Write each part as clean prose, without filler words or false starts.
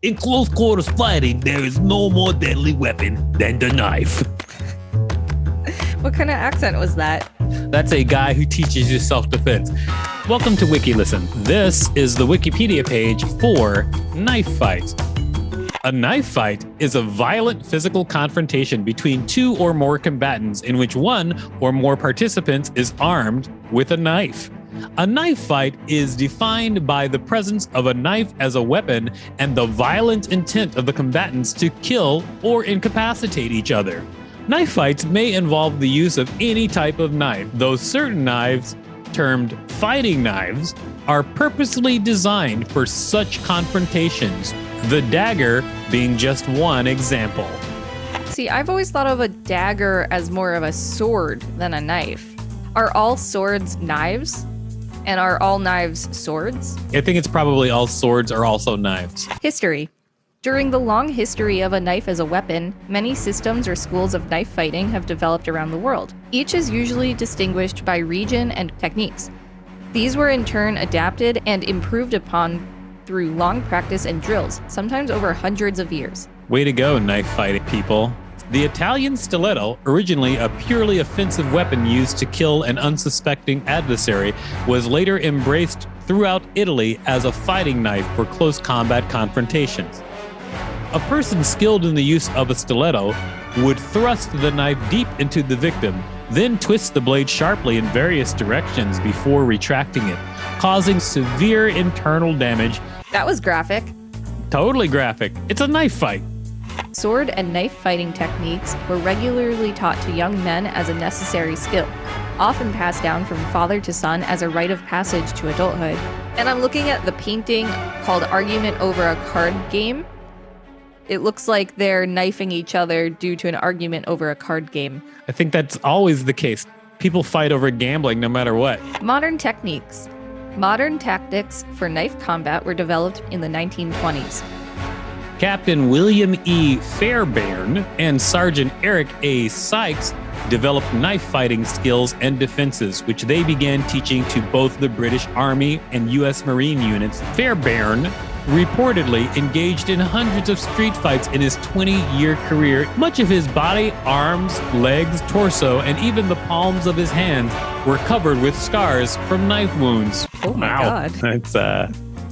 In close quarters fighting, there is no more deadly weapon than the knife. What kind of accent was that? That's a guy who teaches you self-defense. Welcome to WikiListen. This is the Wikipedia page for knife fight. A knife fight is a violent physical confrontation between two or more combatants in which one or more participants is armed with a knife. A knife fight is defined by the presence of a knife as a weapon and the violent intent of the combatants to kill or incapacitate each other. Knife fights may involve the use of any type of knife, though certain knives, termed fighting knives, are purposely designed for such confrontations, the dagger being just one example. See, I've always thought of a dagger as more of a sword than a knife. Are all swords knives? And are all knives swords? I think it's probably all swords are also knives. History. During the long history of a knife as a weapon, many systems or schools of knife fighting have developed around the world. Each is usually distinguished by region and techniques. These were in turn adapted and improved upon through long practice and drills, sometimes over hundreds of years. Way to go, knife fighting people. The Italian stiletto, originally a purely offensive weapon used to kill an unsuspecting adversary, was later embraced throughout Italy as a fighting knife for close combat confrontations. A person skilled in the use of a stiletto would thrust the knife deep into the victim, then twist the blade sharply in various directions before retracting it, causing severe internal damage. That was graphic. Totally graphic. It's a knife fight. Sword and knife fighting techniques were regularly taught to young men as a necessary skill, often passed down from father to son as a rite of passage to adulthood. And I'm looking at the painting called Argument Over a Card Game. It looks like they're knifing each other due to an argument over a card game. I think that's always the case. People fight over gambling no matter what. Modern techniques. Modern tactics for knife combat were developed in the 1920s. Captain William E. Fairbairn and Sergeant Eric A. Sykes developed knife fighting skills and defenses, which they began teaching to both the British Army and U.S. Marine units. Fairbairn reportedly engaged in hundreds of street fights in his 20-year career. Much of his body, arms, legs, torso, and even the palms of his hands were covered with scars from knife wounds. Oh my God. That's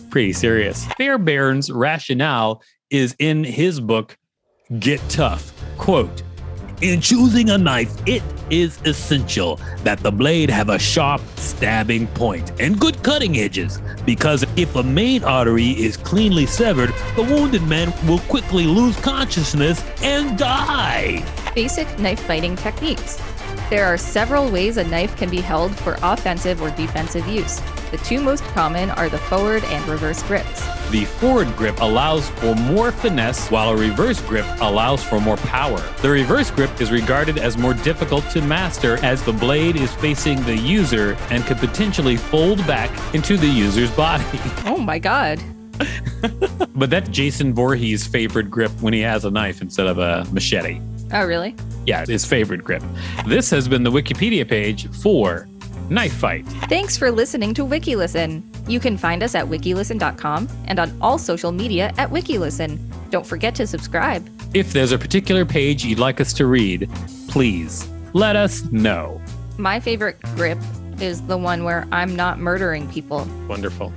pretty serious. Fairbairn's rationale is in his book, Get Tough. Quote, "In choosing a knife, it is essential that the blade have a sharp stabbing point and good cutting edges, because if a main artery is cleanly severed, the wounded man will quickly lose consciousness and die." Basic knife fighting techniques. There are several ways a knife can be held for offensive or defensive use. The two most common are the forward and reverse grips. The forward grip allows for more finesse, while a reverse grip allows for more power. The reverse grip is regarded as more difficult to master as the blade is facing the user and could potentially fold back into the user's body. Oh my God. But that's Jason Voorhees' favorite grip when he has a knife instead of a machete. Oh, really? Yeah, his favorite grip. This has been the Wikipedia page for knife fight. Thanks for listening to WikiListen. You can find us at wikilisten.com and on all social media at WikiListen. Don't forget to subscribe. If there's a particular page you'd like us to read, please let us know. My favorite grip is the one where I'm not murdering people. Wonderful.